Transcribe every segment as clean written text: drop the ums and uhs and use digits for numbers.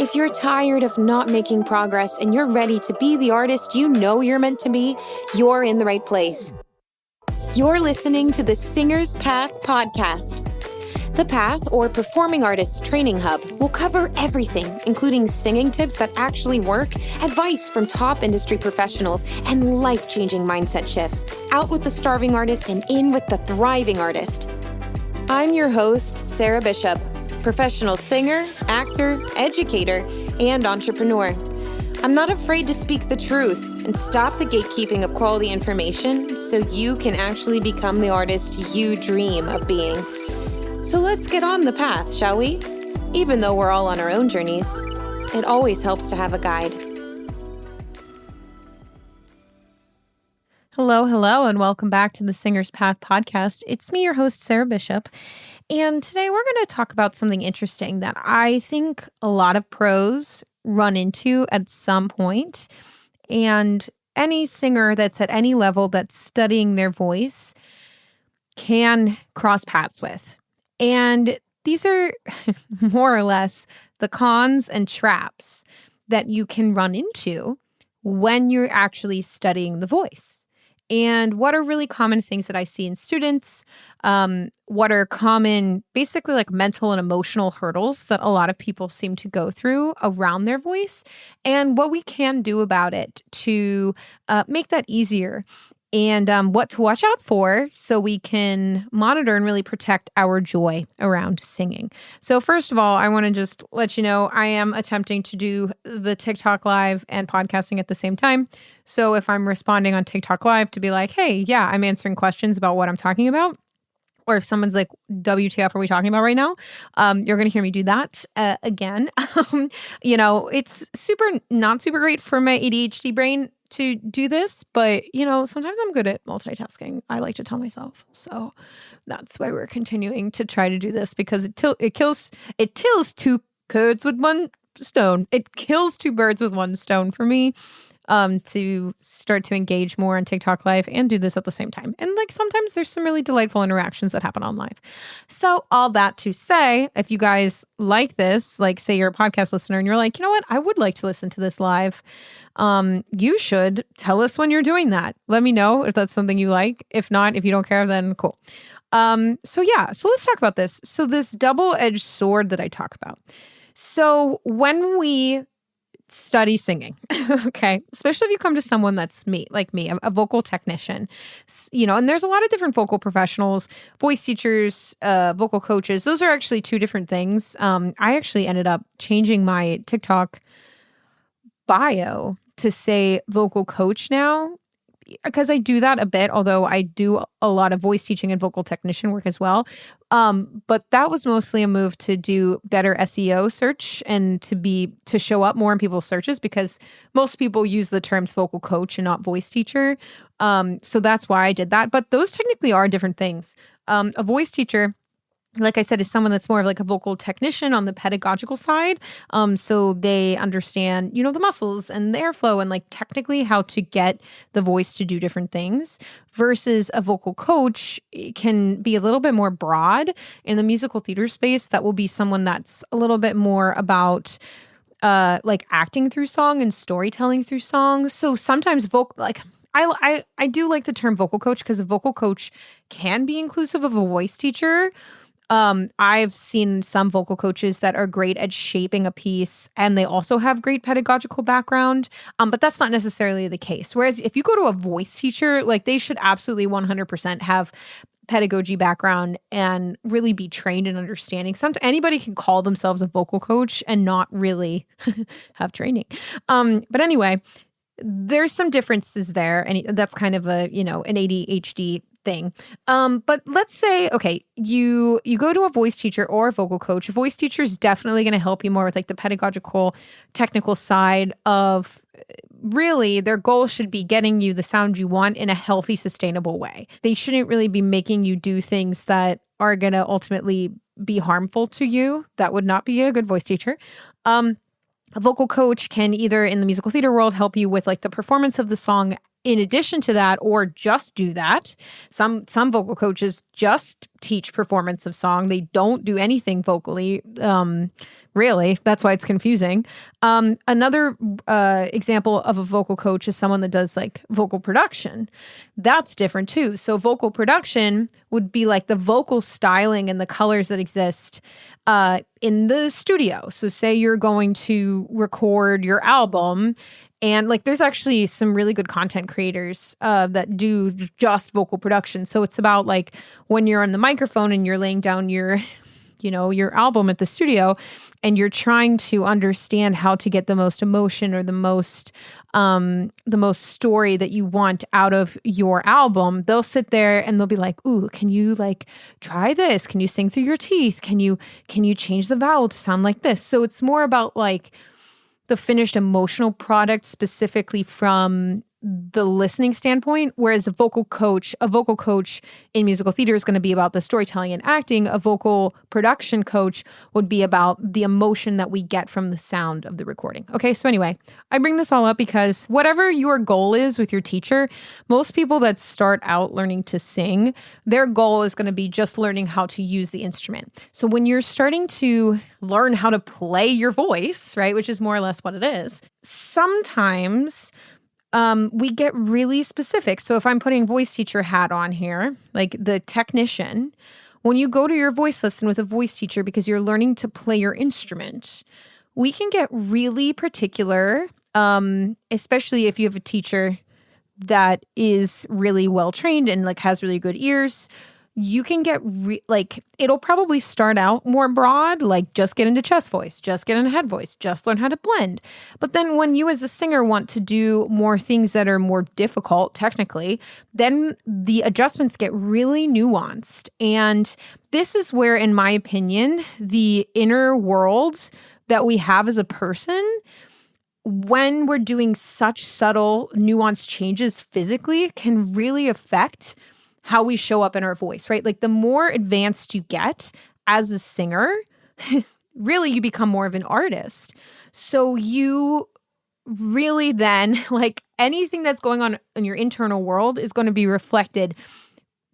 If you're tired of not making progress and you're ready to be the artist you know you're meant to be, you're in the right place. You're listening to the Singer's Path podcast. The Path, or Performing Artists Training Hub, will cover everything, including singing tips that actually work, advice from top industry professionals, and life-changing mindset shifts. Out with the starving artist and in with the thriving artist. I'm your host, Sarah Bishop, professional singer, actor, educator, and entrepreneur. I'm not afraid to speak the truth and stop the gatekeeping of quality information so you can actually become the artist you dream of being. So let's get on the path, shall we? Even though we're all on our own journeys, it always helps to have a guide. Hello, and welcome back to the Singer's Path podcast. It's me, your host, Sarah Bishop, and today we're going to talk about something interesting that I think a lot of pros run into at some point, and any singer that's at any level that's studying their voice can cross paths with. And these are more or less the cons and traps that you can run into when you're actually studying the voice. And what are really common things that I see in students? What are common, basically like mental and emotional hurdles that a lot of people seem to go through around their voice, and what we can do about it to make that easier. And what to watch out for so we can monitor and really protect our joy around singing. So first of all, I want to just let you know I am attempting to do the TikTok Live and podcasting at the same time. So if I'm responding on TikTok Live to be like, hey, yeah, I'm answering questions about what I'm talking about, or if someone's like, WTF are we talking about right now? You're going to hear me do that again. It's not super great for my ADHD brain to do this, but sometimes I'm good at multitasking. I like to tell myself. So that's why we're continuing to try to do this, because it kills two birds with one stone. It kills two birds with one stone for me. To start to engage more on TikTok Live and do this at the same time. And sometimes there's some really delightful interactions that happen on live. So all that to say, if you guys like this, say you're a podcast listener and you're like, you know what, I would like to listen to this live. You should tell us when you're doing that. Let me know if that's something you like. If not, if you don't care, then cool. So let's talk about this. So this double-edged sword that I talk about. So when we study singing, okay, especially if you come to someone that's like me, a vocal technician, and there's a lot of different vocal professionals, voice teachers, vocal coaches. Those are actually two different things. I actually ended up changing my TikTok bio to say vocal coach now, because I do that a bit, although I do a lot of voice teaching and vocal technician work as well. But that was mostly a move to do better SEO search and to show up more in people's searches, because most people use the terms vocal coach and not voice teacher. So that's why I did that. But those technically are different things. A voice teacher, like I said, is someone that's more of like a vocal technician on the pedagogical side. So they understand, the muscles and the airflow and technically how to get the voice to do different things, versus a vocal coach can be a little bit more broad in the musical theater space. That will be someone that's a little bit more about acting through song and storytelling through song. So sometimes I do like the term vocal coach, because a vocal coach can be inclusive of a voice teacher. I've seen some vocal coaches that are great at shaping a piece, and they also have great pedagogical background. But that's not necessarily the case. Whereas if you go to a voice teacher, they should absolutely 100% have pedagogy background and really be trained in understanding. Anybody can call themselves a vocal coach and not really have training. But anyway, there's some differences there, and that's kind of an ADHD thing. But let's say, okay, you go to a voice teacher or a vocal coach. A voice teacher is definitely going to help you more with the pedagogical, technical side of, really their goal should be getting you the sound you want in a healthy, sustainable way. They shouldn't really be making you do things that are going to ultimately be harmful to you. That would not be a good voice teacher. A vocal coach can either in the musical theater world help you with the performance of the song in addition to that, or just do that. Some vocal coaches just teach performance of song. They don't do anything vocally. Really, that's why it's confusing. Another example of a vocal coach is someone that does like vocal production. That's different too. So vocal production would be like the vocal styling and the colors that exist in the studio. So say you're going to record your album, and like there's actually some really good content creators that do just vocal production. So it's about like when you're on the microphone and you're laying down your album at the studio, and you're trying to understand how to get the most emotion or the most story that you want out of your album. They'll sit there and they'll be like, "Ooh, can you like try this? Can you sing through your teeth? Can you change the vowel to sound like this?" So it's more about like the finished emotional product specifically from the listening standpoint, whereas a vocal coach in musical theater is going to be about the storytelling and acting. A vocal production coach would be about the emotion that we get from the sound of the recording. Okay, so anyway, I bring this all up because whatever your goal is with your teacher, most people that start out learning to sing, their goal is going to be just learning how to use the instrument. So when you're starting to learn how to play your voice, right, which is more or less what it is, sometimes we get really specific. So if I'm putting voice teacher hat on here, like the technician, when you go to your voice lesson with a voice teacher because you're learning to play your instrument, we can get really particular, especially if you have a teacher that is really well trained and like has really good ears. You can get it'll probably start out more broad, like just get into chest voice, just get into head voice, just learn how to blend. But then when you as a singer want to do more things that are more difficult technically, then the adjustments get really nuanced. And this is where, in my opinion, the inner world that we have as a person, when we're doing such subtle, nuanced changes physically, can really affect how we show up in our voice, right? Like the more advanced you get as a singer, really you become more of an artist. So you really then, like anything that's going on in your internal world is going to be reflected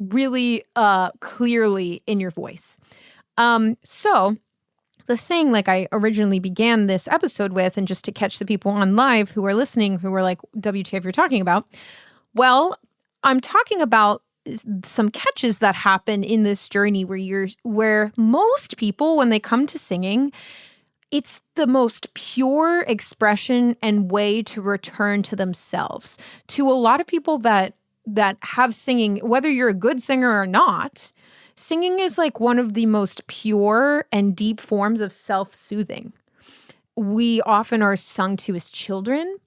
really clearly in your voice. So the thing like I originally began this episode with, and just to catch the people on live who are listening, who were like, WTF you're talking about? Well, I'm talking about some catches that happen in this journey where most people, when they come to singing, it's the most pure expression and way to return to themselves. To a lot of people that have singing, whether you're a good singer or not, singing is like one of the most pure and deep forms of self-soothing. We often are sung to as children.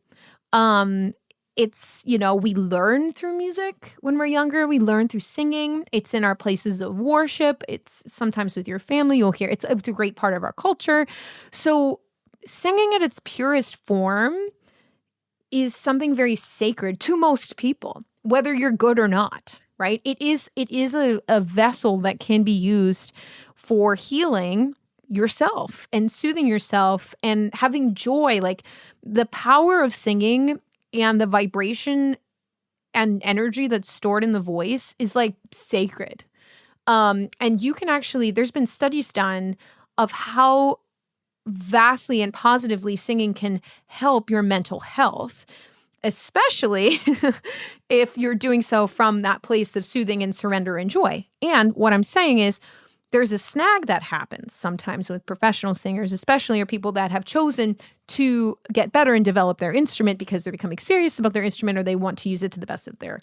It's, we learn through music when we're younger. We learn through singing. It's in our places of worship. It's sometimes with your family. You'll hear it's a great part of our culture. So singing at its purest form is something very sacred to most people, whether you're good or not, right? It is a vessel that can be used for healing yourself and soothing yourself and having joy. Like the power of singing and the vibration and energy that's stored in the voice is like sacred. And you can actually, there's been studies done of how vastly and positively singing can help your mental health, especially if you're doing so from that place of soothing and surrender and joy. And what I'm saying is, there's a snag that happens sometimes with professional singers, especially, or people that have chosen to get better and develop their instrument because they're becoming serious about their instrument, or they want to use it to the best of their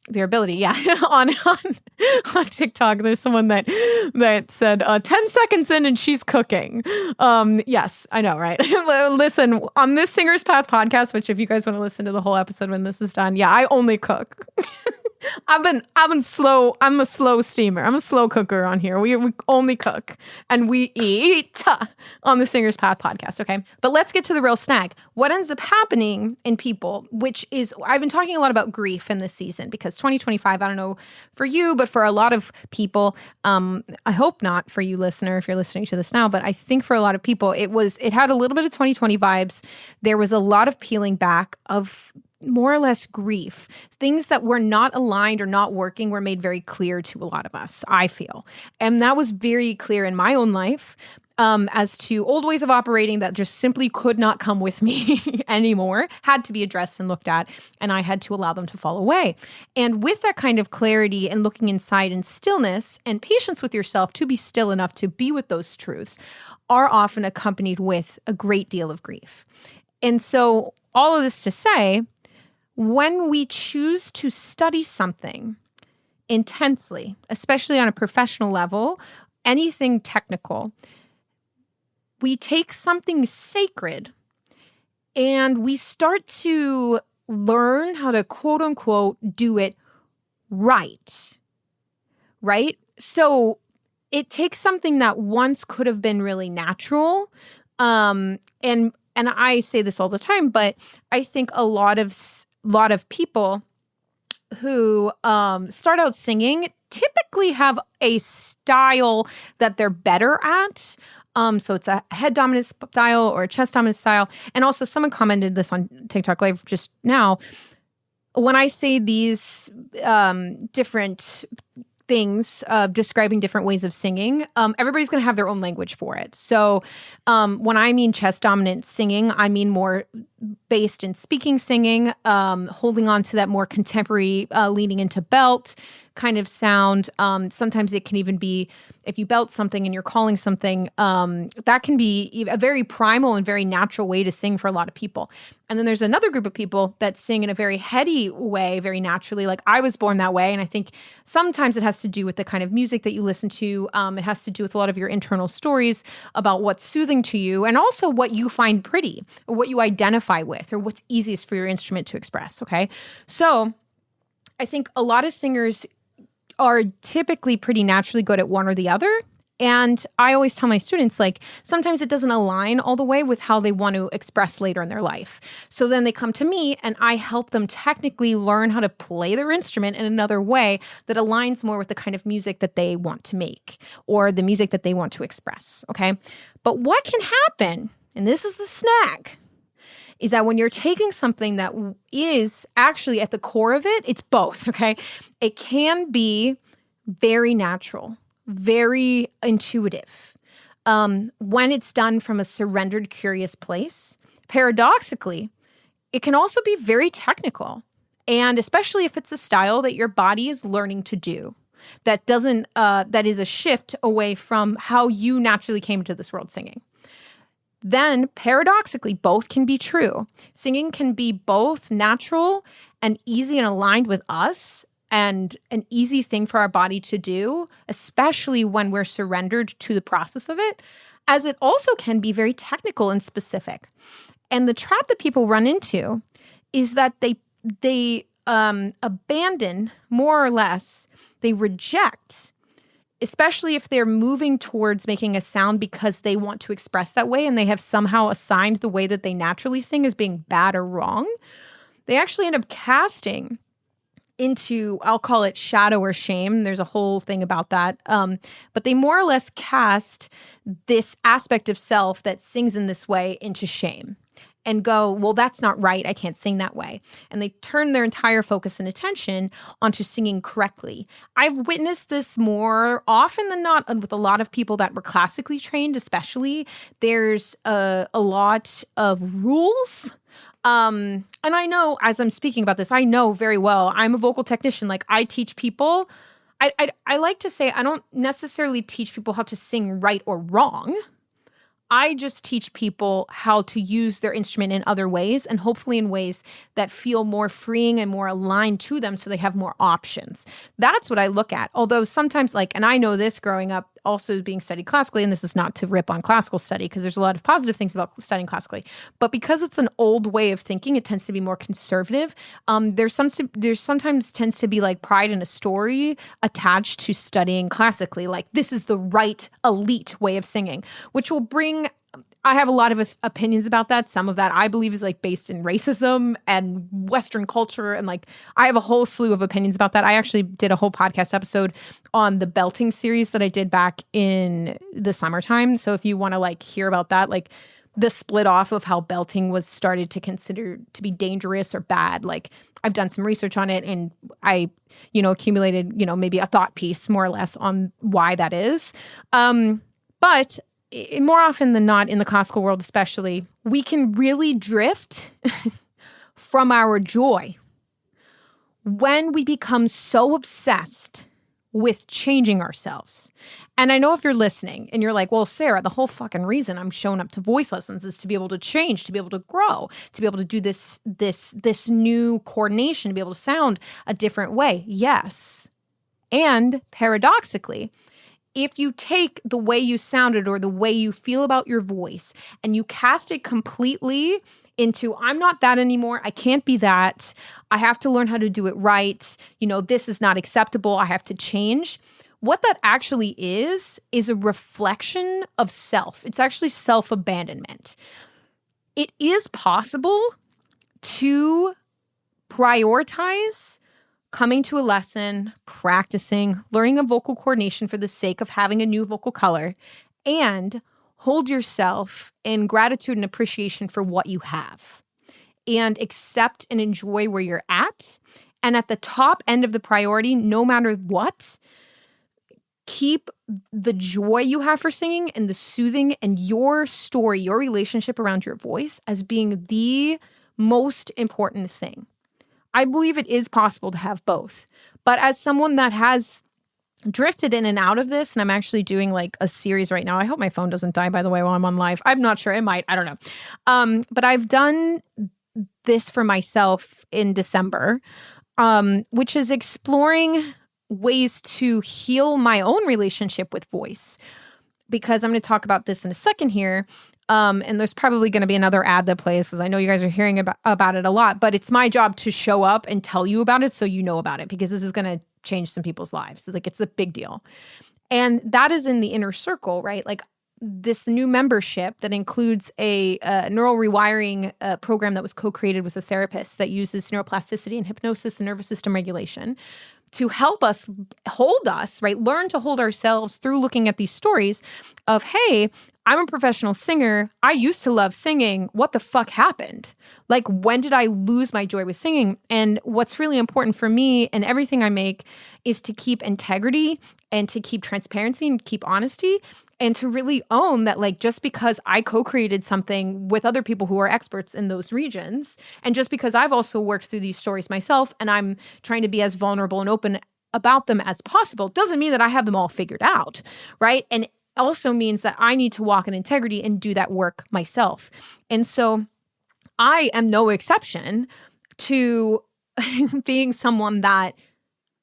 ability. Yeah. on TikTok, there's someone that said 10 seconds in and she's cooking. Yes, I know, right? Listen, on this Singer's Path podcast, which if you guys want to listen to the whole episode when this is done, yeah, I only cook. I've been slow. I'm a slow steamer. I'm a slow cooker on here. We only cook and we eat on the Singer's Path podcast. Okay. But let's get to the real snag. What ends up happening in people, which is, I've been talking a lot about grief in this season because 2025, I don't know for you, but for a lot of people, I hope not for you listener, if you're listening to this now, but I think for a lot of people, it had a little bit of 2020 vibes. There was a lot of peeling back of more or less grief. Things that were not aligned or not working were made very clear to a lot of us, I feel. And that was very clear in my own life. As to old ways of operating that just simply could not come with me anymore, had to be addressed and looked at, and I had to allow them to fall away. And with that kind of clarity and looking inside and stillness and patience with yourself to be still enough to be with those truths are often accompanied with a great deal of grief. And so all of this to say, when we choose to study something intensely, especially on a professional level, anything technical, we take something sacred and we start to learn how to quote unquote do it right. Right? So it takes something that once could have been really natural. And I say this all the time, but I think a lot of people who start out singing typically have a style that they're better at. So it's a head dominant style or a chest dominant style. And also someone commented this on TikTok Live just now. When I say these different things describing different ways of singing, everybody's going to have their own language for it. So when I mean chest dominant singing, I mean more based in speaking singing, holding on to that more contemporary leaning into belt kind of sound. Sometimes it can even be, if you belt something and you're calling something, that can be a very primal and very natural way to sing for a lot of people. And then there's another group of people that sing in a very heady way, very naturally. Like I was born that way. And I think sometimes it has to do with the kind of music that you listen to. It has to do with a lot of your internal stories about what's soothing to you and also what you find pretty or what you identify with or what's easiest for your instrument to express. Okay. So I think a lot of singers are typically pretty naturally good at one or the other. And I always tell my students, like, sometimes it doesn't align all the way with how they want to express later in their life. So then they come to me and I help them technically learn how to play their instrument in another way that aligns more with the kind of music that they want to make or the music that they want to express. Okay. But what can happen, and this is the snag, is that when you're taking something that is actually at the core of it, it's both, okay? It can be very natural, very intuitive. When it's done from a surrendered, curious place, paradoxically, it can also be very technical. And especially if it's a style that your body is learning to do, that is a shift away from how you naturally came into this world singing. Then, paradoxically, both can be true. Singing can be both natural and easy and aligned with us and an easy thing for our body to do, especially when we're surrendered to the process of it, as it also can be very technical and specific. And the trap that people run into is that they abandon, more or less, they reject, especially if they're moving towards making a sound because they want to express that way and they have somehow assigned the way that they naturally sing as being bad or wrong. They actually end up casting into, I'll call it shadow or shame. There's a whole thing about that. But they more or less cast this aspect of self that sings in this way into shame and go, well, that's not right. I can't sing that way. And they turn their entire focus and attention onto singing correctly. I've witnessed this more often than not with a lot of people that were classically trained, especially. There's a lot of rules. And I know as I'm speaking about this, I know very well, I'm a vocal technician. Like I teach people, I like to say, I don't necessarily teach people how to sing right or wrong. I just teach people how to use their instrument in other ways and hopefully in ways that feel more freeing and more aligned to them so they have more options. That's what I look at. Although sometimes and I know this growing up also being studied classically, and this is not to rip on classical study because there's a lot of positive things about studying classically, but because it's an old way of thinking, it tends to be more conservative. There's sometimes tends to be pride in a story attached to studying classically. Like this is the right elite way of singing, which will bring, I have a lot of opinions about that. Some of that I believe is based in racism and Western culture. And I have a whole slew of opinions about that. I actually did a whole podcast episode on the belting series that I did back in the summertime. So if you want to hear about that, the split off of how belting was started to consider to be dangerous or bad. Like I've done some research on it and I, accumulated, maybe a thought piece more or less on why that is. But more often than not in the classical world, especially, we can really drift from our joy when we become so obsessed with changing ourselves. And I know if you're listening and you're like, well, Sarah, the whole fucking reason I'm showing up to voice lessons is to be able to change, to be able to grow, to be able to do this new coordination, to be able to sound a different way. Yes. And paradoxically, if you take the way you sounded or the way you feel about your voice and you cast it completely into, I'm not that anymore. I can't be that. I have to learn how to do it right. This is not acceptable. I have to change. What that actually is a reflection of self. It's actually self-abandonment. It is possible to prioritize coming to a lesson, practicing, learning a vocal coordination for the sake of having a new vocal color, and hold yourself in gratitude and appreciation for what you have, and accept and enjoy where you're at. And at the top end of the priority, no matter what, keep the joy you have for singing and the soothing and your story, your relationship around your voice as being the most important thing. I believe it is possible to have both. But as someone that has drifted in and out of this, and I'm actually doing like a series right now. I hope my phone doesn't die, by the way, while I'm on live. I'm not sure. It might. I don't know. But I've done this for myself in December, which is exploring ways to heal my own relationship with voice. Because I'm going to talk about this in a second here. And there's probably going to be another ad that plays because I know you guys are hearing about it a lot, but it's my job to show up and tell you about it so you know about it, because this is going to change some people's lives. It's a big deal. And that is in the inner circle, right? Like this new membership that includes a neural rewiring program that was co-created with a therapist that uses neuroplasticity and hypnosis and nervous system regulation to help us hold us, right? Learn to hold ourselves through looking at these stories of, hey, I'm a professional singer. I used to love singing. What the fuck happened? Like, when did I lose my joy with singing? And what's really important for me and everything I make is to keep integrity and to keep transparency and keep honesty and to really own that, like, just because I co-created something with other people who are experts in those regions, and just because I've also worked through these stories myself and I'm trying to be as vulnerable and open about them as possible, doesn't mean that I have them all figured out, right? And also means that I need to walk in integrity and do that work myself. And so I am no exception to being someone that,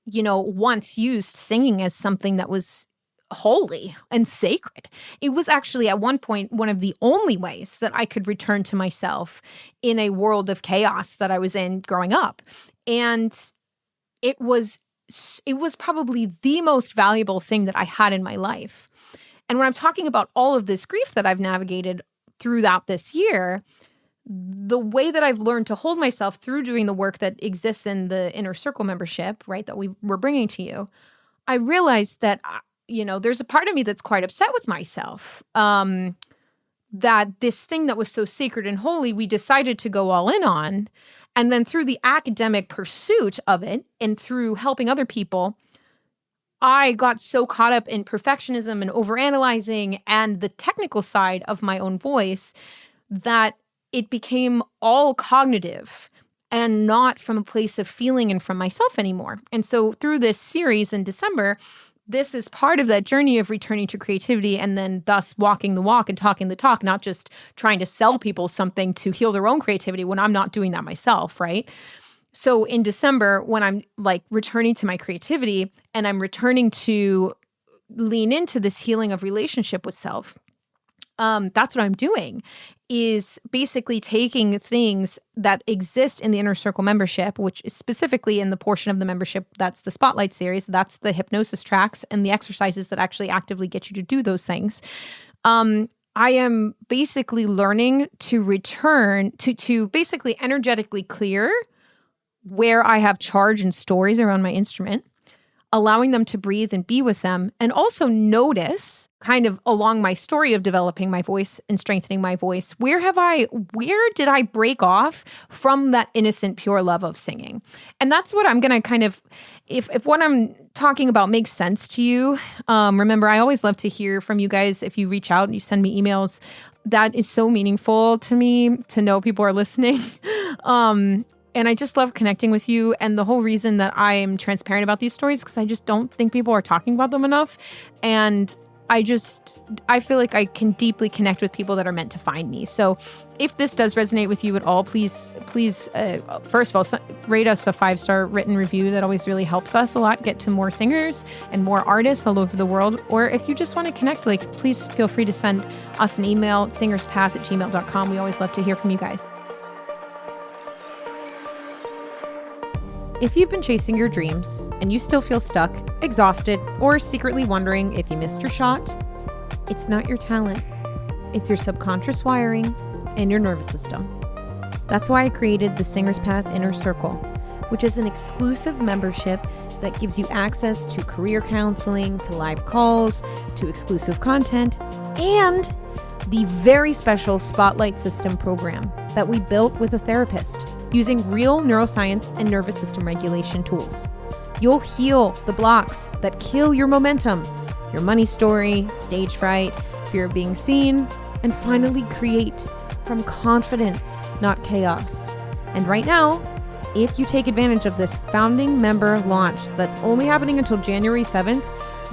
once used singing as something that was holy and sacred. It was actually at one point one of the only ways that I could return to myself in a world of chaos that I was in growing up. And it was probably the most valuable thing that I had in my life. And when I'm talking about all of this grief that I've navigated throughout this year, the way that I've learned to hold myself through doing the work that exists in the Inner Circle membership, right, that we're bringing to you, I realized that, there's a part of me that's quite upset with myself, that this thing that was so sacred and holy, we decided to go all in on. And then through the academic pursuit of it and through helping other people, I got so caught up in perfectionism and overanalyzing and the technical side of my own voice that it became all cognitive and not from a place of feeling and from myself anymore. And so through this series in December, this is part of that journey of returning to creativity and then thus walking the walk and talking the talk, not just trying to sell people something to heal their own creativity when I'm not doing that myself, right? So in December, when I'm like returning to my creativity and I'm returning to lean into this healing of relationship with self, that's what I'm doing, is basically taking things that exist in the Inner Circle membership, which is specifically in the portion of the membership that's the Spotlight series, that's the hypnosis tracks and the exercises that actually actively get you to do those things. I am basically learning to return to basically energetically clear where I have charge and stories around my instrument. allowing them to breathe and be with them, and also notice kind of along my story of developing my voice and strengthening my voice, where did I break off from that innocent, pure love of singing? And that's what I'm going to kind of, if what I'm talking about makes sense to you, remember, I always love to hear from you guys. If you reach out and you send me emails, that is so meaningful to me to know people are listening. And I just love connecting with you. And the whole reason that I am transparent about these stories, because I just don't think people are talking about them enough. And I feel like I can deeply connect with people that are meant to find me. So if this does resonate with you at all, please, first of all, rate us a 5-star written review. That always really helps us a lot get to more singers and more artists all over the world. Or if you just want to connect, please feel free to send us an email at singerspath@gmail.com. We always love to hear from you guys. If you've been chasing your dreams and you still feel stuck, exhausted, or secretly wondering if you missed your shot, it's not your talent. It's your subconscious wiring and your nervous system. That's why I created the Singer's Path Inner Circle, which is an exclusive membership that gives you access to career counseling, to live calls, to exclusive content, and the very special Spotlight System program that we built with a therapist using real neuroscience and nervous system regulation tools. You'll heal the blocks that kill your momentum, your money story, stage fright, fear of being seen, and finally create from confidence, not chaos. And right now, if you take advantage of this founding member launch that's only happening until January 7th,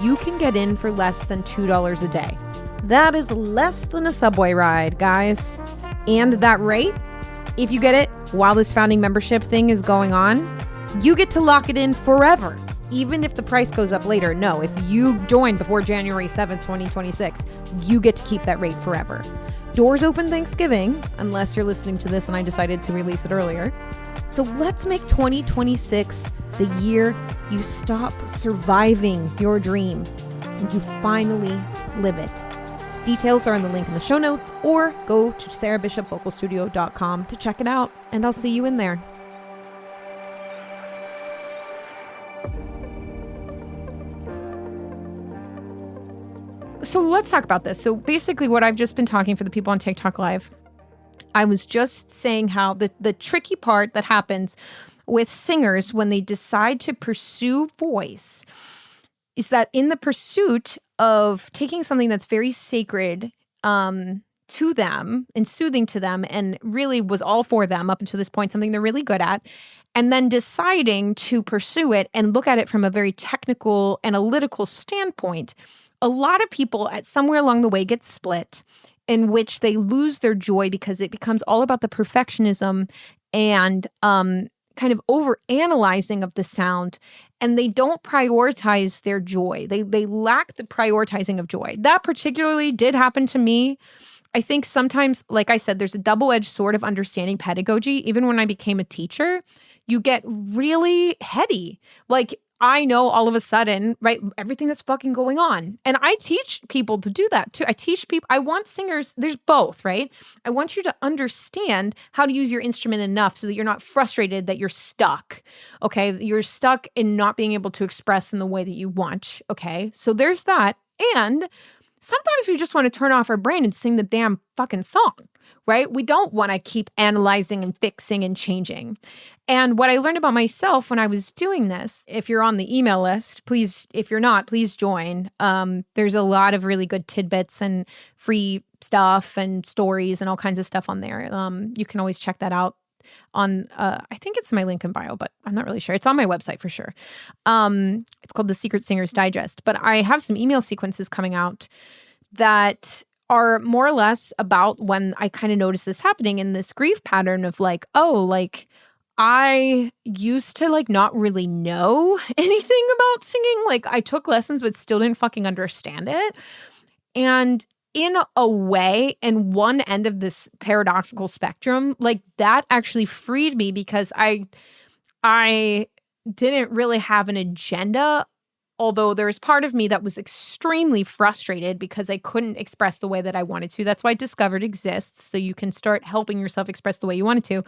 you can get in for less than $2 a day. That is less than a subway ride, guys. And that rate, if you get it while this founding membership thing is going on, you get to lock it in forever, even if the price goes up later. No, if you join before January 7th, 2026, you get to keep that rate forever. Doors open Thanksgiving, unless you're listening to this and I decided to release it earlier. So let's make 2026 the year you stop surviving your dream and you finally live it. Details are in the link in the show notes, or go to sarahbishopvocalstudio.com to check it out, and I'll see you in there. So let's talk about this. So basically what I've just been talking for the people on TikTok Live, I was just saying how the tricky part that happens with singers when they decide to pursue voice is that in the pursuit of taking something that's very sacred to them and soothing to them and really was all for them up until this point, something they're really good at, and then deciding to pursue it and look at it from a very technical, analytical standpoint, a lot of people at somewhere along the way get split, in which they lose their joy because it becomes all about the perfectionism and kind of over-analyzing of the sound, and they don't prioritize their joy. They lack the prioritizing of joy. That particularly did happen to me. I think sometimes, like I said, there's a double-edged sword of understanding pedagogy. Even when I became a teacher, you get really heady. Like, I know all of a sudden, right, everything that's fucking going on. And I teach people to do that too. I teach people, I want singers, there's both, right? I want you to understand how to use your instrument enough so that you're not frustrated that you're stuck, okay? You're stuck in not being able to express in the way that you want, okay? So there's that. And sometimes we just want to turn off our brain and sing the damn fucking song, right? We don't want to keep analyzing and fixing and changing. And what I learned about myself when I was doing this, if you're on the email list, please, if you're not, please join. There's a lot of really good tidbits and free stuff and stories and all kinds of stuff on there. You can always check that out on, I think it's my link in bio, but I'm not really sure. It's on my website for sure. It's called the Secret Singers Digest. But I have some email sequences coming out that are more or less about when I kind of noticed this happening in this grief pattern of like, oh, like I used to like not really know anything about singing. Like I took lessons, but still didn't fucking understand it. And in a way, in one end of this paradoxical spectrum, like that actually freed me because I didn't really have an agenda. Although there's part of me that was extremely frustrated because I couldn't express the way that I wanted to. That's why Discovered exists, so you can start helping yourself express the way you wanted to.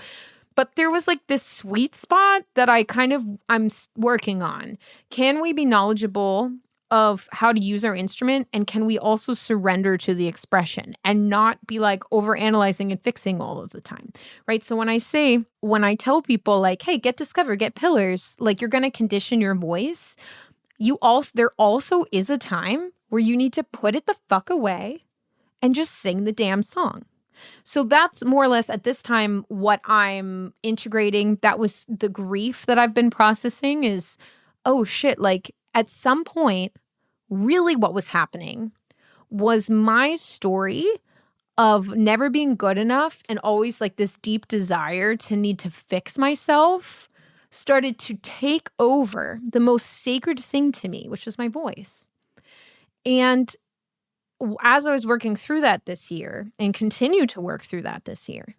But there was like this sweet spot that I'm working on. Can we be knowledgeable of how to use our instrument? And can we also surrender to the expression and not be like overanalyzing and fixing all of the time? Right. So when I tell people like, hey, get Discover, get Pillars, like you're going to condition your voice. There also is a time where you need to put it the fuck away and just sing the damn song. So that's more or less at this time what I'm integrating. That was the grief that I've been processing is, oh shit, like at some point, really what was happening was my story of never being good enough and always like this deep desire to need to fix myself started to take over the most sacred thing to me, which was my voice. And as I was working through that this year and continue to work through that this year,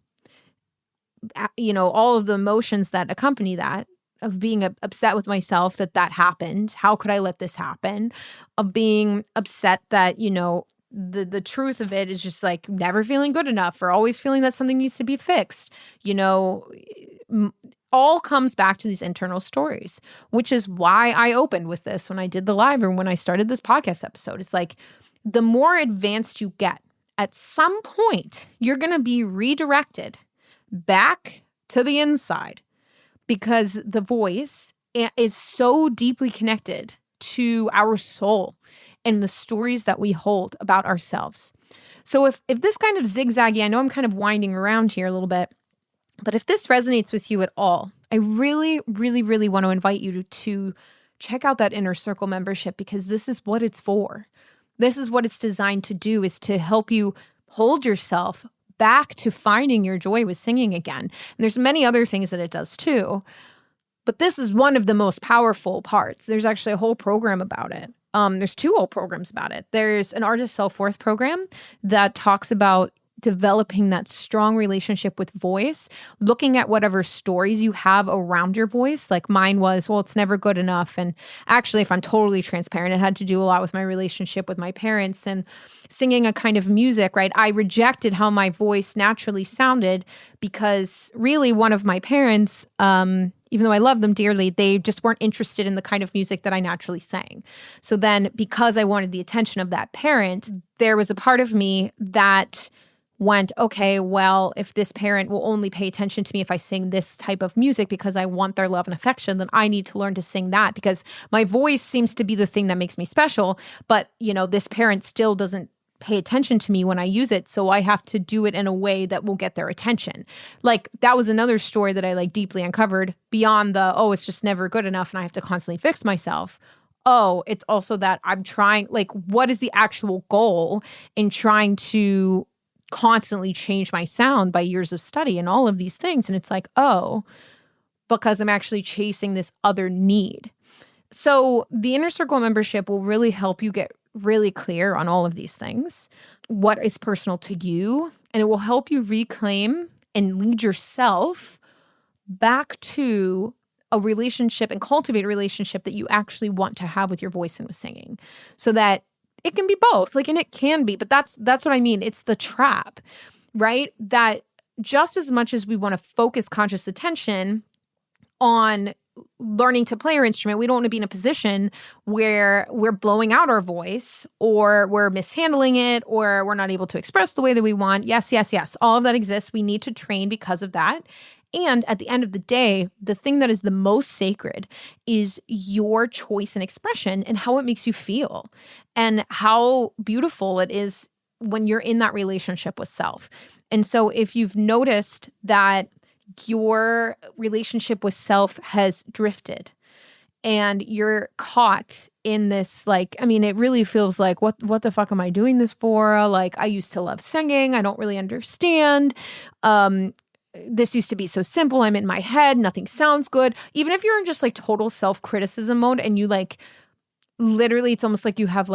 all of the emotions that accompany that, of being upset with myself that happened. How could I let this happen? Of being upset that, the truth of it is just like never feeling good enough or always feeling that something needs to be fixed, all comes back to these internal stories, which is why I opened with this when I did the live or when I started this podcast episode. It's like, the more advanced you get, at some point, you're going to be redirected back to the inside because the voice is so deeply connected to our soul and the stories that we hold about ourselves. So if this kind of zigzaggy, I know I'm kind of winding around here a little bit, but if this resonates with you at all, I really, really, really want to invite you to check out that Inner Circle membership because this is what it's for. This is what it's designed to do, is to help you hold yourself back to finding your joy with singing again. And there's many other things that it does too, but this is one of the most powerful parts. There's actually a whole program about it. There's 2 whole programs about it. There's an artist self-worth program that talks about developing that strong relationship with voice, looking at whatever stories you have around your voice. Like mine was, well, it's never good enough. And actually, if I'm totally transparent, it had to do a lot with my relationship with my parents and singing a kind of music, right? I rejected how my voice naturally sounded because really one of my parents, even though I love them dearly, they just weren't interested in the kind of music that I naturally sang. So then because I wanted the attention of that parent, there was a part of me that went, okay, well, if this parent will only pay attention to me if I sing this type of music because I want their love and affection, then I need to learn to sing that because my voice seems to be the thing that makes me special. But, this parent still doesn't pay attention to me when I use it. So I have to do it in a way that will get their attention. Like that was another story that I like deeply uncovered beyond it's just never good enough and I have to constantly fix myself. Oh, it's also that I'm trying, like, what is the actual goal in trying to constantly change my sound by years of study and all of these things? And it's like, because I'm actually chasing this other need. So the Inner Circle membership will really help you get really clear on all of these things, what is personal to you, and it will help you reclaim and lead yourself back to a relationship and cultivate a relationship that you actually want to have with your voice and with singing, so that it can be both, and it can be, but that's what I mean. It's the trap, right? That just as much as we want to focus conscious attention on learning to play our instrument, we don't want to be in a position where we're blowing out our voice or we're mishandling it or we're not able to express the way that we want. Yes, yes, yes. All of that exists. We need to train because of that. And at the end of the day, the thing that is the most sacred is your choice and expression and how it makes you feel and how beautiful it is when you're in that relationship with self. And so if you've noticed that your relationship with self has drifted and you're caught in this, it really feels like, what the fuck am I doing this for? Like, I used to love singing. I don't really understand. This used to be so simple. I'm in my head. Nothing sounds good. Even if you're in just total self-criticism mode and you literally, it's almost like you have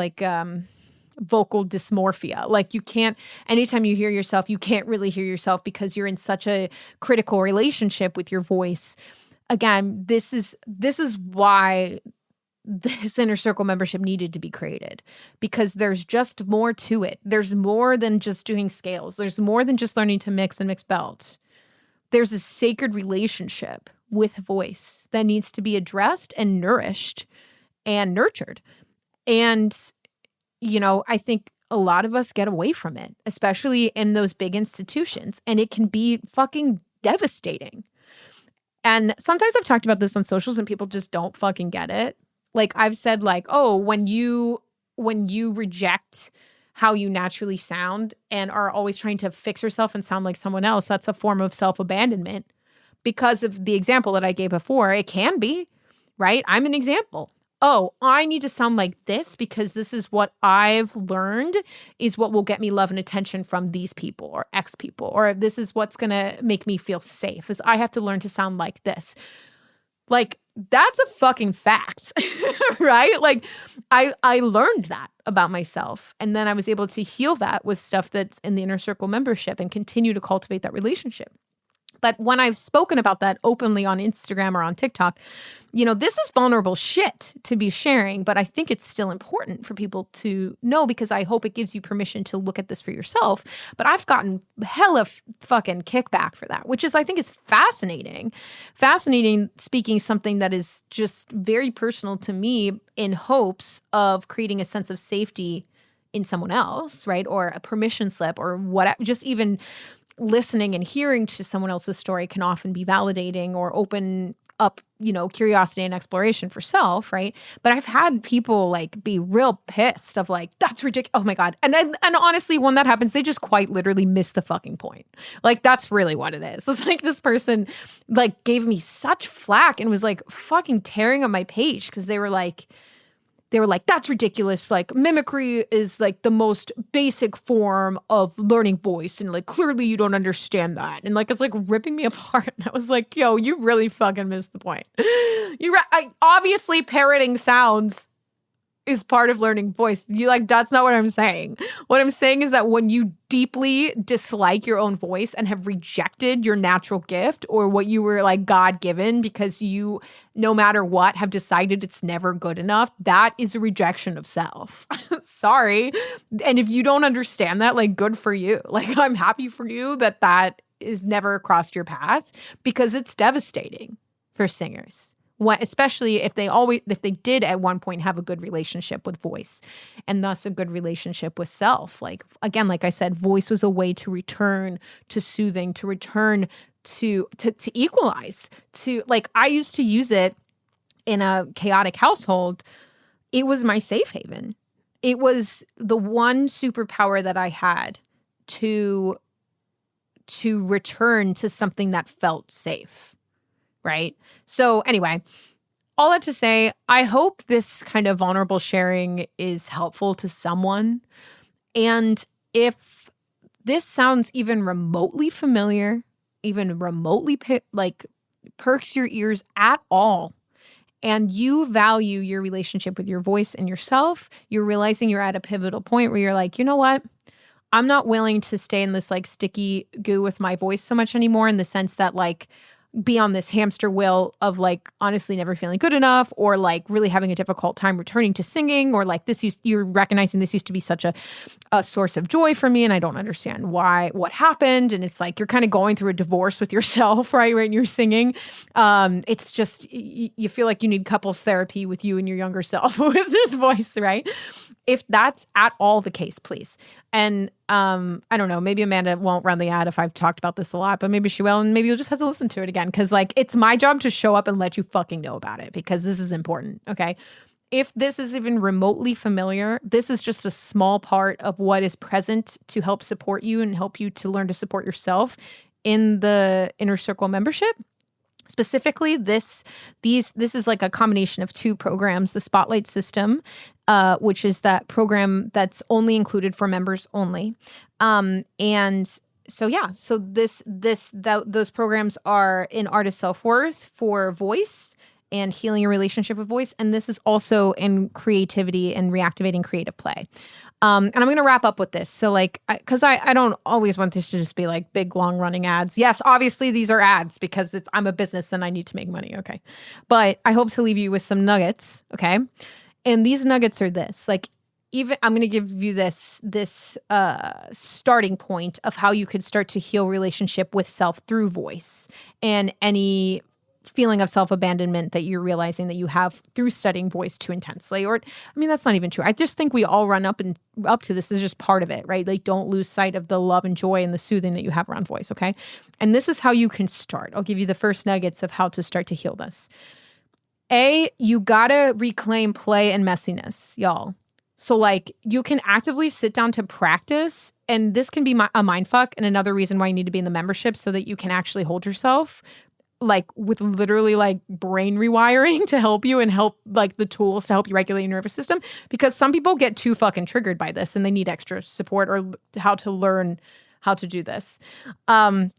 vocal dysmorphia. You can't, anytime you hear yourself, you can't really hear yourself because you're in such a critical relationship with your voice. Again, this is why this Inner Circle membership needed to be created, because there's just more to it. There's more than just doing scales. There's more than just learning to mix and mix belt. there's a sacred relationship with voice that needs to be addressed and nourished and nurtured. And, I think a lot of us get away from it, especially in those big institutions, and it can be fucking devastating. And sometimes I've talked about this on socials and people just don't fucking get it. Like I've said oh, when you reject how you naturally sound and are always trying to fix yourself and sound like someone else, that's a form of self-abandonment. Because of the example that I gave before, it can be, right? I'm an example. Oh, I need to sound like this because this is what I've learned is what will get me love and attention from these people or X people, or this is what's going to make me feel safe, is I have to learn to sound like this. Like, that's a fucking fact, right? Like, I learned that about myself. And then I was able to heal that with stuff that's in the Inner Circle membership and continue to cultivate that relationship. But when I've spoken about that openly on Instagram or on TikTok, this is vulnerable shit to be sharing, but I think it's still important for people to know because I hope it gives you permission to look at this for yourself. But I've gotten hella fucking kickback for that, which I think is fascinating. Fascinating speaking something that is just very personal to me in hopes of creating a sense of safety in someone else, right? Or a permission slip or what, just even listening and hearing to someone else's story can often be validating or open up, curiosity and exploration for self, right? But I've had people be real pissed of that's ridiculous. Oh my God. And honestly, when that happens, they just quite literally miss the fucking point. That's really what it is. It's this person gave me such flack and was fucking tearing up my page because they were like, that's ridiculous. Mimicry is the most basic form of learning voice. And clearly you don't understand that. And it's ripping me apart. And I was like, yo, you really fucking missed the point. Obviously parroting sounds is part of learning voice. That's not what I'm saying. What I'm saying is that when you deeply dislike your own voice and have rejected your natural gift or what you were God-given because you, no matter what, have decided it's never good enough, that is a rejection of self. Sorry. And if you don't understand that, good for you. I'm happy for you that is never crossed your path because it's devastating for singers. Especially if they did at one point have a good relationship with voice and thus a good relationship with self. Again, like I said, voice was a way to return to soothing, to return to equalize, I used to use it in a chaotic household. It was my safe haven. It was the one superpower that I had to return to something that felt safe. Right? So anyway, all that to say, I hope this kind of vulnerable sharing is helpful to someone. And if this sounds even remotely familiar, even remotely perks your ears at all, and you value your relationship with your voice and yourself, you're realizing you're at a pivotal point where you're you know what? I'm not willing to stay in this sticky goo with my voice so much anymore, in the sense that be on this hamster wheel of honestly never feeling good enough, or really having a difficult time returning to singing, or you're recognizing this used to be such a source of joy for me and I don't understand what happened. And it's you're kind of going through a divorce with yourself, right? When you're singing. It's just, you feel like you need couples therapy with you and your younger self with this voice, right? If that's at all the case, please. And I don't know, maybe Amanda won't run the ad if I've talked about this a lot, but maybe she will, and maybe you'll just have to listen to it again because it's my job to show up and let you fucking know about it because this is important, okay? If this is even remotely familiar, this is just a small part of what is present to help support you and help you to learn to support yourself in the Inner Circle membership. Specifically, this is a combination of two programs: the Spotlight System, which is that program that's only included for members only, and so those programs are in Art of Self-Worth for voice and healing your relationship with voice, and this is also in creativity and reactivating creative play. And I'm going to wrap up with this. So because I don't always want this to just be big, long running ads. Yes, obviously these are ads because I'm a business and I need to make money. Okay. But I hope to leave you with some nuggets. Okay. And these nuggets are this, even I'm going to give you this starting point of how you could start to heal relationship with self through voice and any feeling of self-abandonment that you're realizing that you have through studying voice too intensely. Or, I mean, that's not even true. I just think we all run up to this is just part of it, right? Like, don't lose sight of the love and joy and the soothing that you have around voice, okay? And this is how you can start. I'll give you the first nuggets of how to start to heal this. You gotta reclaim play and messiness, y'all. So like you can actively sit down to practice, and this can be a mind fuck and another reason why you need to be in the membership so that you can actually hold yourself like with literally like brain rewiring to help you and help like the tools to help you regulate your nervous system, because some people get too fucking triggered by this and they need extra support or how to learn how to do this. But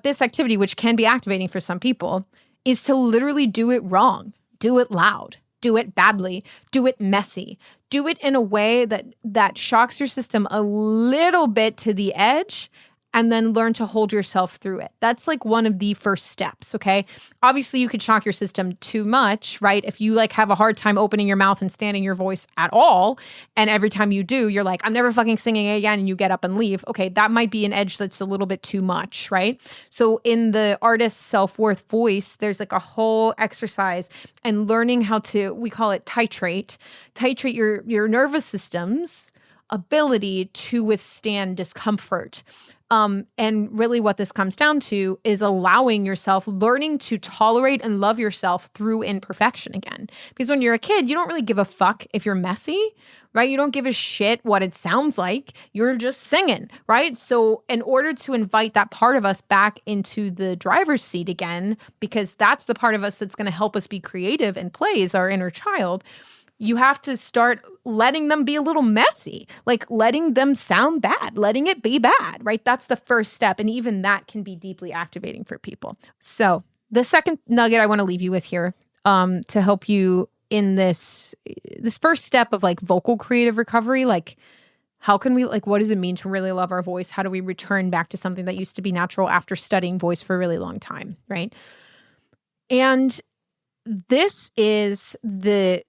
this activity, which can be activating for some people, is to literally do it wrong, do it loud, do it badly, do it messy, do it in a way that shocks your system a little bit to the edge, and then learn to hold yourself through it. That's like one of the first steps, okay? Obviously, you could shock your system too much, right? If you like have a hard time opening your mouth and standing your voice at all, and every time you do, you're like, I'm never fucking singing again, and you get up and leave. Okay, that might be an edge that's a little bit too much, right? So in the artist's self-worth voice, there's like a whole exercise and learning how to, we call it titrate your nervous system's ability to withstand discomfort. And really what this comes down to is allowing yourself, learning to tolerate and love yourself through imperfection again. Because when you're a kid, you don't really give a fuck if you're messy, right? You don't give a shit what it sounds like. You're just singing, right? So in order to invite that part of us back into the driver's seat again, because that's the part of us that's going to help us be creative and play is our inner child, you have to start letting them be a little messy, like letting them sound bad, letting it be bad, right? That's the first step. And even that can be deeply activating for people. So the second nugget I want to leave you with here to help you in this first step of like vocal creative recovery, like how can we, like, what does it mean to really love our voice? How do we return back to something that used to be natural after studying voice for a really long time, right? And this is you're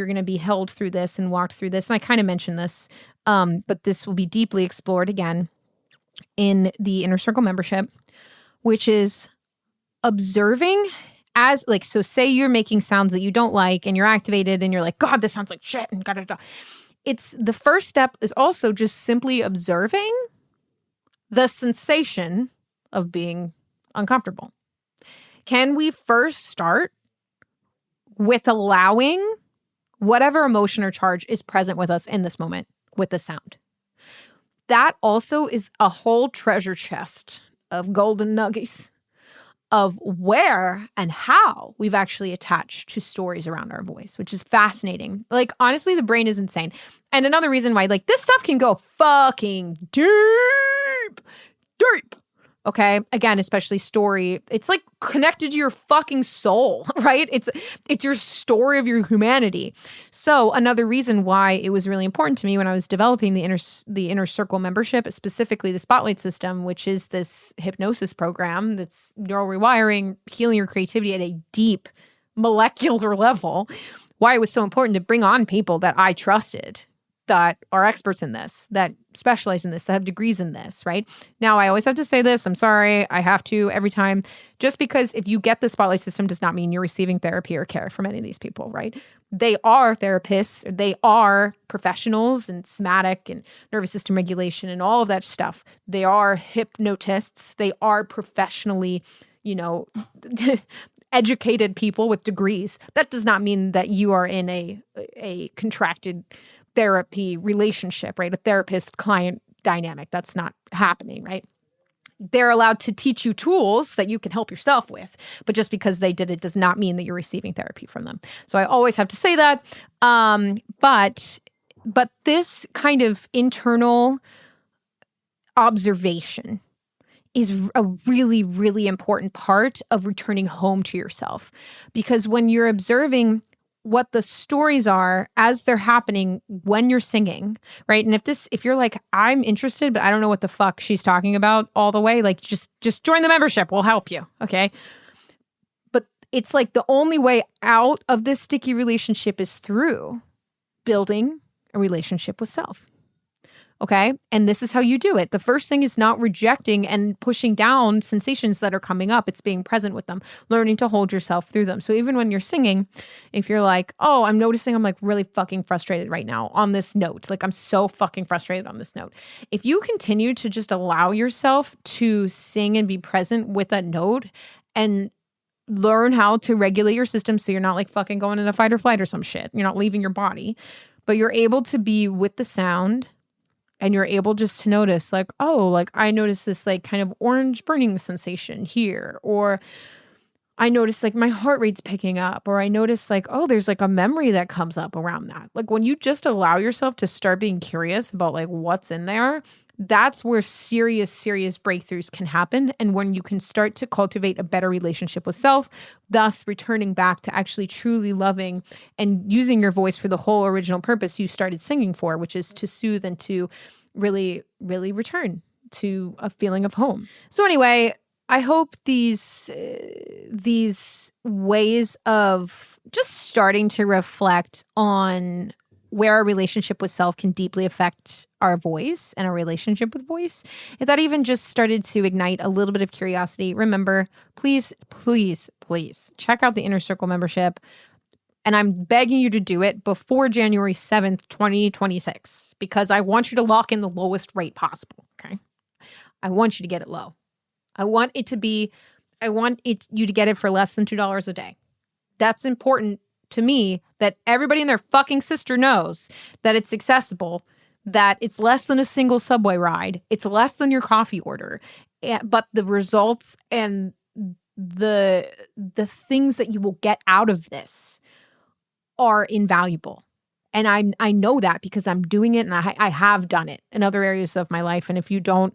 going to be held through this and walked through this. And I kind of mentioned this, but this will be deeply explored again in the Inner Circle membership, which is observing as like, so say you're making sounds that you don't like and you're activated and you're like, God, this sounds like shit. And da-da-da. It's the first step is also just simply observing the sensation of being uncomfortable. Can we first start with allowing whatever emotion or charge is present with us in this moment with the sound? That also is a whole treasure chest of golden nuggets of where and how we've actually attached to stories around our voice, which is fascinating. Like, honestly, the brain is insane. And another reason why, like, this stuff can go fucking deep. Okay. Again, especially story. It's like connected to your fucking soul, right? It's your story of your humanity. So another reason why it was really important to me when I was developing the Inner Circle membership, specifically the Spotlight System, which is this hypnosis program that's neural rewiring, healing your creativity at a deep molecular level, why it was so important to bring on people that I trusted, that are experts in this, that specialize in this, that have degrees in this, right? Now, I always have to say this. I'm sorry. I have to every time. Just because if you get the Spotlight System does not mean you're receiving therapy or care from any of these people, right? They are therapists. They are professionals in somatic and nervous system regulation and all of that stuff. They are hypnotists. They are professionally, educated people with degrees. That does not mean that you are in a contracted therapy relationship, right? A therapist-client dynamic. That's not happening, right? They're allowed to teach you tools that you can help yourself with, but just because they did it does not mean that you're receiving therapy from them. So I always have to say that. But this kind of internal observation is a really, really important part of returning home to yourself. Because when you're observing what the stories are as they're happening when you're singing, right? And if you're like, I'm interested, but I don't know what the fuck she's talking about all the way, like just join the membership. We'll help you. Okay. But it's like the only way out of this sticky relationship is through building a relationship with self. Okay. And this is how you do it. The first thing is not rejecting and pushing down sensations that are coming up. It's being present with them, learning to hold yourself through them. So even when you're singing, if you're like, oh, I'm noticing I'm like really fucking frustrated right now on this note, like I'm so fucking frustrated on this note. If you continue to just allow yourself to sing and be present with that note and learn how to regulate your system so you're not like fucking going into fight or flight or some shit. You're not leaving your body, but you're able to be with the sound. And you're able just to notice like, oh, like I notice this like kind of orange burning sensation here. Or I notice like my heart rate's picking up. Or I notice like, oh, there's like a memory that comes up around that. Like when you just allow yourself to start being curious about like what's in there, that's where serious breakthroughs can happen. And when you can start to cultivate a better relationship with self, thus returning back to actually truly loving and using your voice for the whole original purpose you started singing for, which is to soothe and to really, really return to a feeling of home. So anyway, I hope these ways of just starting to reflect on where our relationship with self can deeply affect our voice and our relationship with voice, if that even just started to ignite a little bit of curiosity, remember, please check out the Inner Circle membership. And I'm begging you to do it before January 7th, 2026, because I want you to lock in the lowest rate possible, okay? I want you to get it low. I want you to get it for less than $2 a day. That's important to me, that everybody and their fucking sister knows that it's accessible, that it's less than a single subway ride, it's less than your coffee order, but the results and the things that you will get out of this are invaluable. And I know that because I'm doing it, and I have done it in other areas of my life. And if you don't,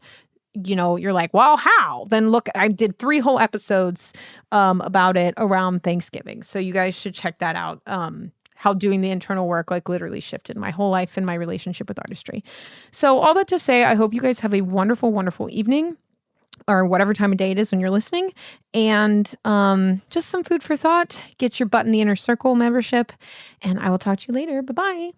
you're like, well, how? Then look, I did 3 whole episodes about it around Thanksgiving. So you guys should check that out. How doing the internal work like literally shifted my whole life and my relationship with artistry. So all that to say, I hope you guys have a wonderful, wonderful evening, or whatever time of day it is when you're listening. And just some food for thought. Get your butt in the Inner Circle membership. And I will talk to you later. Bye-bye.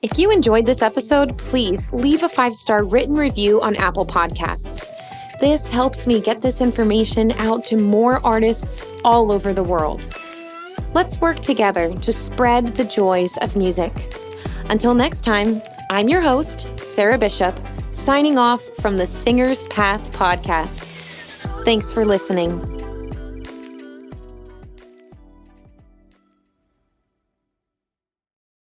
If you enjoyed this episode, please leave a 5-star written review on Apple Podcasts. This helps me get this information out to more artists all over the world. Let's work together to spread the joys of music. Until next time, I'm your host, Sarah Bishop, signing off from the Singer's Path podcast. Thanks for listening.